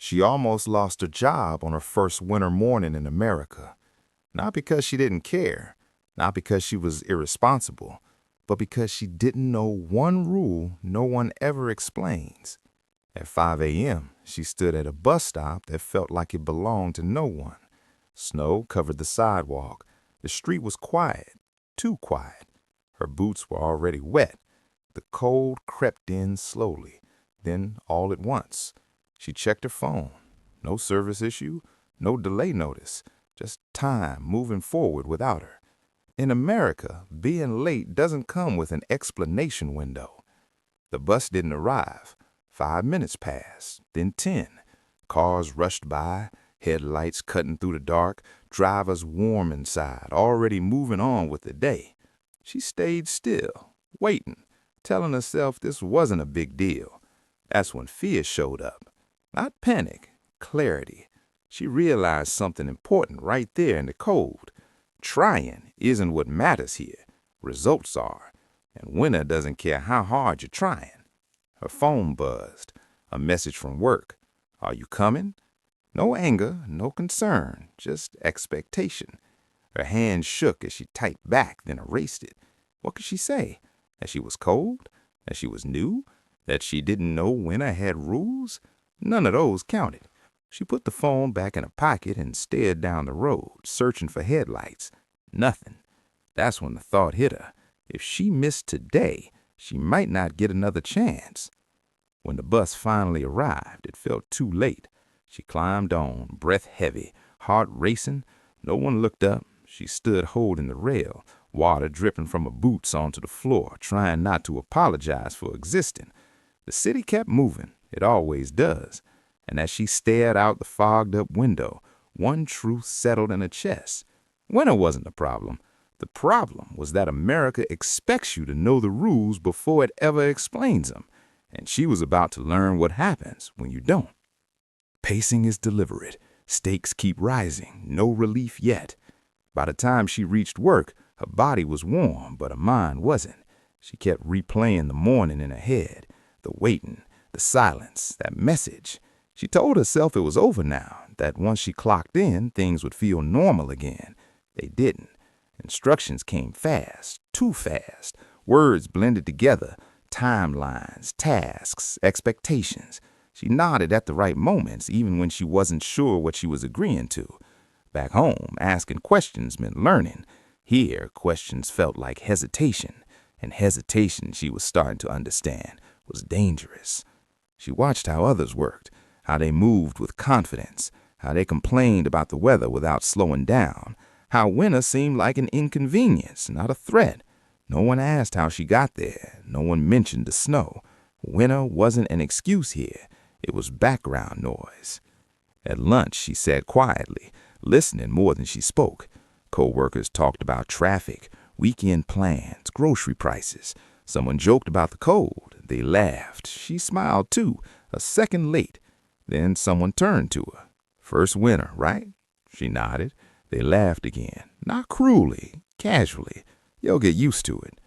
She almost lost her job on her first winter morning in America. Not because she didn't care, not because she was irresponsible, but because she didn't know one rule no one ever explains. At 5 a.m., she stood at a bus stop that felt like it belonged to no one. Snow covered the sidewalk. The street was quiet, too quiet. Her boots were already wet. The cold crept in slowly. Then, all at once, she checked her phone. No service issue, no delay notice, just time moving forward without her. In America, being late doesn't come with an explanation window. The bus didn't arrive. 5 minutes passed, then 10. Cars rushed by, headlights cutting through the dark, drivers warm inside, already moving on with the day. She stayed still, waiting, telling herself this wasn't a big deal. That's when fear showed up. Not panic, clarity. She realized something important right there in the cold. Trying isn't what matters here. Results are. And winner doesn't care how hard you're trying. Her phone buzzed. A message from work. Are you coming? No anger, no concern, just expectation. Her hand shook as she typed back, then erased it. What could she say? That she was cold? That she was new? That she didn't know winter had rules? None of those counted. She put the phone back in her pocket and stared down the road, searching for headlights. Nothing. That's when the thought hit her. If she missed today, she might not get another chance. When the bus finally arrived, it felt too late. She climbed on, breath heavy, heart racing. No one looked up. She stood holding the rail, water dripping from her boots onto the floor, trying not to apologize for existing. The city kept moving. It always does. And as she stared out the fogged-up window, one truth settled in her chest. Winter wasn't the problem. The problem was that America expects you to know the rules before it ever explains them. And she was about to learn what happens when you don't. Pacing is deliberate. Stakes keep rising. No relief yet. By the time she reached work, her body was warm, but her mind wasn't. She kept replaying the morning in her head, the waiting, the silence, that message. She told herself it was over now, that once she clocked in, things would feel normal again. They didn't. Instructions came fast, too fast. Words blended together, timelines, tasks, expectations. She nodded at the right moments, even when she wasn't sure what she was agreeing to. Back home, asking questions meant learning. Here, questions felt like hesitation. And hesitation, she was starting to understand, was dangerous. She watched how others worked, how they moved with confidence, how they complained about the weather without slowing down, how winter seemed like an inconvenience, not a threat. No one asked how she got there. No one mentioned the snow. Winter wasn't an excuse here. It was background noise. At lunch, she sat quietly, listening more than she spoke. Co-workers talked about traffic, weekend plans, grocery prices. Someone joked about the cold. They laughed. She smiled too, a second late. Then someone turned to her. First winter, right? She nodded. They laughed again, not cruelly, casually. You'll get used to it.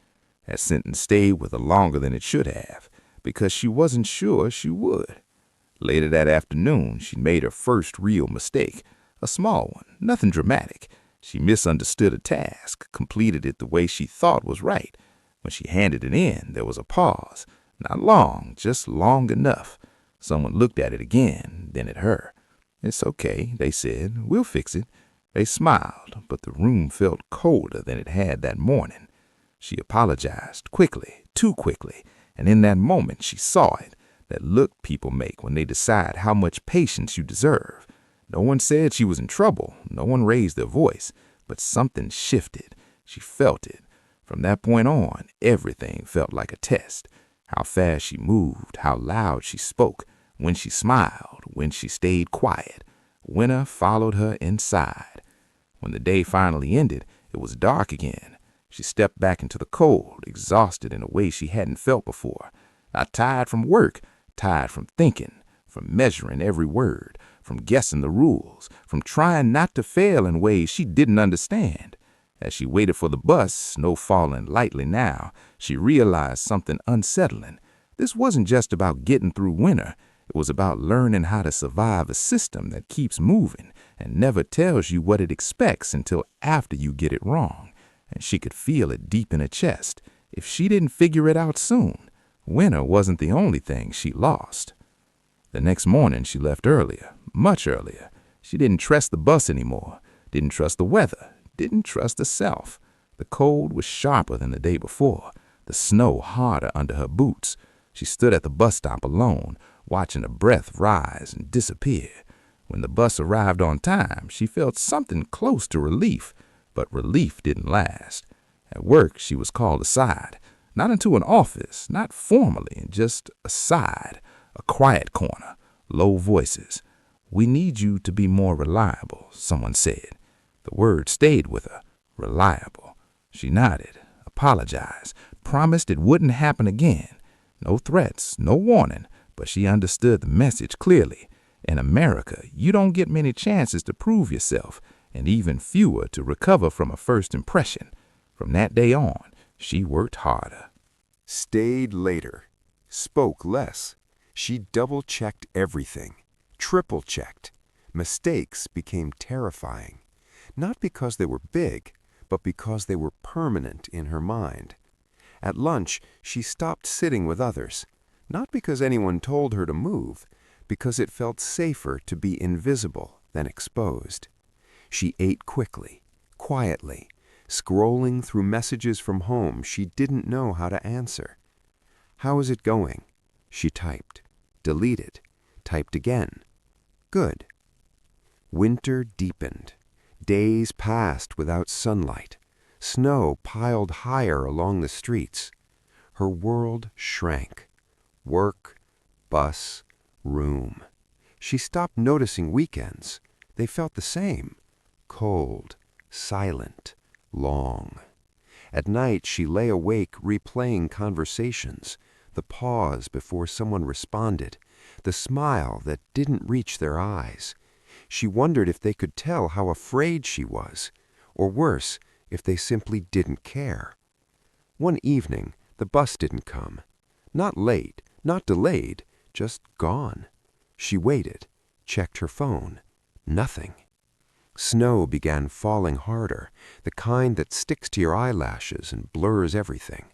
That sentence stayed with her longer than it should have, because she wasn't sure she would. Later that afternoon, she made her first real mistake, a small one, nothing dramatic. She misunderstood a task, completed it the way she thought was right. When she handed it in, there was a pause. Not long, just long enough. Someone looked at it again, then at her. It's okay, they said. We'll fix it. They smiled, but the room felt colder than it had that morning. She apologized quickly, too quickly, and in that moment she saw it, that look people make when they decide how much patience you deserve. No one said she was in trouble. No one raised their voice, but something shifted. She felt it. From that point on, everything felt like a test. How fast she moved, how loud she spoke, when she smiled, when she stayed quiet. Winter followed her inside. When the day finally ended, it was dark again. She stepped back into the cold, exhausted in a way she hadn't felt before. Not tired from work, tired from thinking, from measuring every word, from guessing the rules, from trying not to fail in ways she didn't understand. As she waited for the bus, snow falling lightly now, she realized something unsettling. This wasn't just about getting through winter. It was about learning how to survive a system that keeps moving and never tells you what it expects until after you get it wrong. And she could feel it deep in her chest. If she didn't figure it out soon, winter wasn't the only thing she lost. The next morning she left earlier, much earlier. She didn't trust the bus anymore, didn't trust the weather, didn't trust herself. The cold was sharper than the day before, the snow harder under her boots. She stood at the bus stop alone, watching her breath rise and disappear. When the bus arrived on time, she felt something close to relief, but relief didn't last. At work, she was called aside, not into an office, not formally, just aside, a quiet corner, low voices. "We need you to be more reliable," someone said. The word stayed with her, reliable. She nodded, apologized, promised it wouldn't happen again. No threats, no warning, but she understood the message clearly. In America, you don't get many chances to prove yourself, and even fewer to recover from a first impression. From that day on, she worked harder. Stayed later. Spoke less. She double-checked everything. Triple-checked. Mistakes became terrifying. Not because they were big, but because they were permanent in her mind. At lunch, she stopped sitting with others. Not because anyone told her to move, because it felt safer to be invisible than exposed. She ate quickly, quietly, scrolling through messages from home she didn't know how to answer. "How is it going?" She typed, deleted, typed again. Good. Winter deepened. Days passed without sunlight. Snow piled higher along the streets. Her world shrank. Work, bus, room. She stopped noticing weekends. They felt the same. Cold, silent, long. At night, she lay awake replaying conversations, the pause before someone responded, the smile that didn't reach their eyes. She wondered if they could tell how afraid she was, or worse, if they simply didn't care. One evening, the bus didn't come. Not late, not delayed, just gone. She waited, checked her phone. Nothing. Snow began falling harder, the kind that sticks to your eyelashes and blurs everything.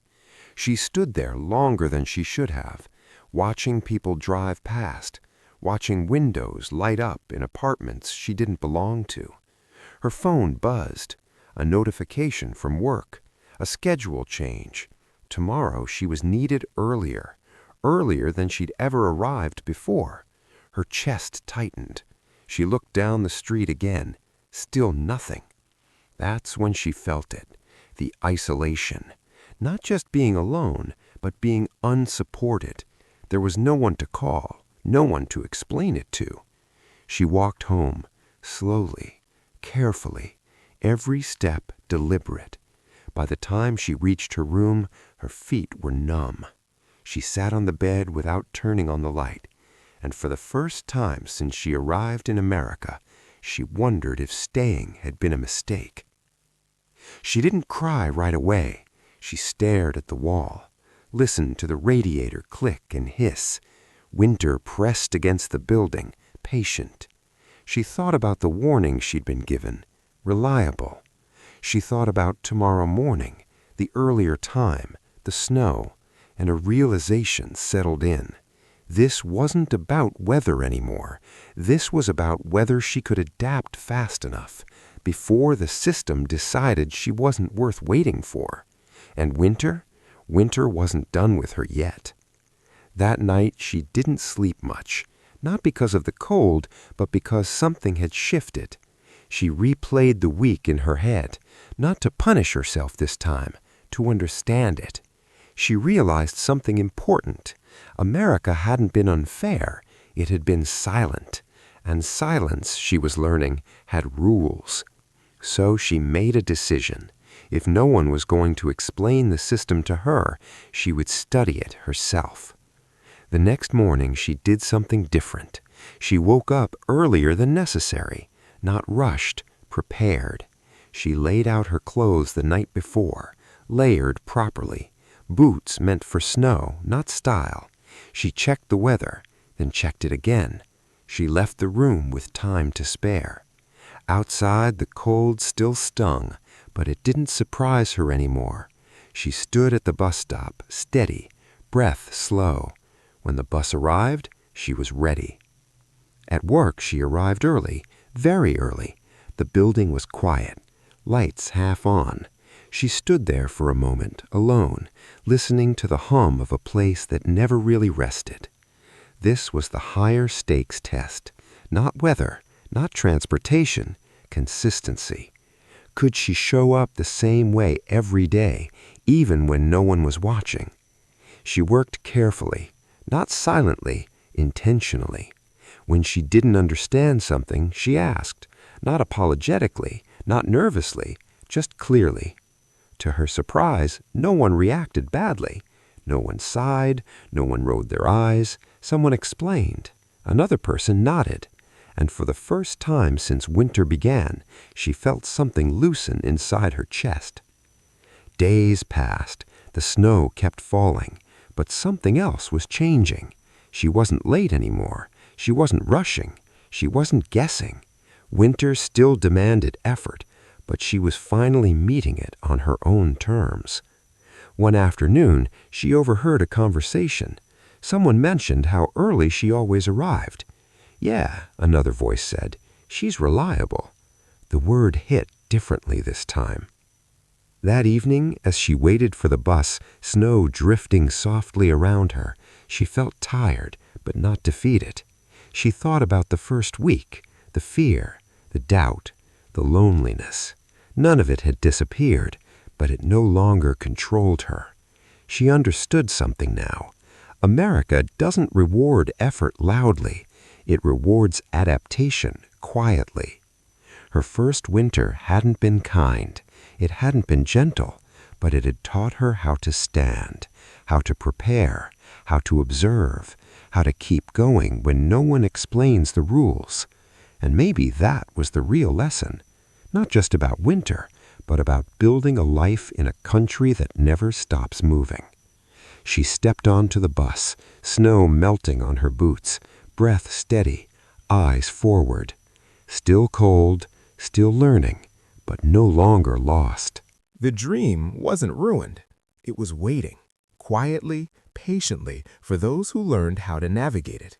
She stood there longer than she should have, watching people drive past, watching windows light up in apartments she didn't belong to. Her phone buzzed, a notification from work, a schedule change. Tomorrow she was needed earlier than she'd ever arrived before. Her chest tightened. She looked down the street again, still nothing. That's when she felt it, the isolation. Not just being alone, but being unsupported. There was no one to call, no one to explain it to. She walked home, slowly, carefully, every step deliberate. By the time she reached her room, her feet were numb. She sat on the bed without turning on the light, and for the first time since she arrived in America, she wondered if staying had been a mistake. She didn't cry right away. She stared at the wall, listened to the radiator click and hiss. Winter pressed against the building, patient. She thought about the warning she'd been given, reliable. She thought about tomorrow morning, the earlier time, the snow, and a realization settled in. This wasn't about weather anymore. This was about whether she could adapt fast enough before the system decided she wasn't worth waiting for. And winter wasn't done with her yet. That night she didn't sleep much, not because of the cold, but because something had shifted. She replayed the week in her head, not to punish herself this time, to understand it. She realized something important. America hadn't been unfair, it had been silent. And silence, she was learning, had rules. So she made a decision. If no one was going to explain the system to her, she would study it herself. The next morning she did something different. She woke up earlier than necessary, not rushed, prepared. She laid out her clothes the night before, layered properly. Boots meant for snow, not style. She checked the weather, then checked it again. She left the room with time to spare. Outside, the cold still stung, but it didn't surprise her anymore. She stood at the bus stop, steady, breath slow. When the bus arrived, she was ready. At work, she arrived early, very early. The building was quiet, lights half on. She stood there for a moment, alone, listening to the hum of a place that never really rested. This was the higher stakes test. Not weather, not transportation, consistency. Could she show up the same way every day, even when no one was watching? She worked carefully, not silently, intentionally. When she didn't understand something, she asked, not apologetically, not nervously, just clearly. To her surprise, no one reacted badly. No one sighed, no one rolled their eyes. Someone explained. Another person nodded. And for the first time since winter began, she felt something loosen inside her chest. Days passed. The snow kept falling. But something else was changing. She wasn't late anymore. She wasn't rushing. She wasn't guessing. Winter still demanded effort, but she was finally meeting it on her own terms. One afternoon, she overheard a conversation. Someone mentioned how early she always arrived. "Yeah," another voice said, "she's reliable." The word hit differently this time. That evening, as she waited for the bus, snow drifting softly around her, she felt tired, but not defeated. She thought about the first week, the fear, the doubt, the loneliness. None of it had disappeared, but it no longer controlled her. She understood something now. America doesn't reward effort loudly. It rewards adaptation quietly. Her first winter hadn't been kind. It hadn't been gentle, but it had taught her how to stand, how to prepare, how to observe, how to keep going when no one explains the rules. And maybe that was the real lesson. Not just about winter, but about building a life in a country that never stops moving. She stepped onto the bus, snow melting on her boots, breath steady, eyes forward. Still cold, still learning, but no longer lost. The dream wasn't ruined. It was waiting, quietly, patiently, for those who learned how to navigate it.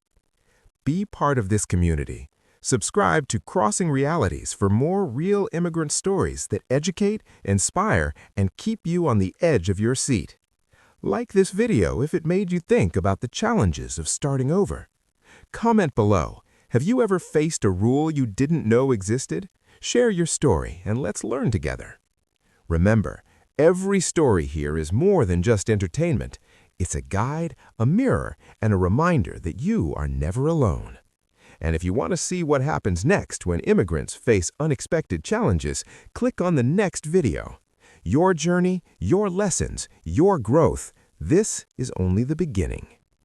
Be part of this community. Subscribe to Crossing Realities for more real immigrant stories that educate, inspire, and keep you on the edge of your seat. Like this video if it made you think about the challenges of starting over. Comment below. Have you ever faced a rule you didn't know existed? Share your story and let's learn together. Remember, every story here is more than just entertainment. It's a guide, a mirror, and a reminder that you are never alone. And if you want to see what happens next when immigrants face unexpected challenges, click on the next video. Your journey, your lessons, your growth. This is only the beginning.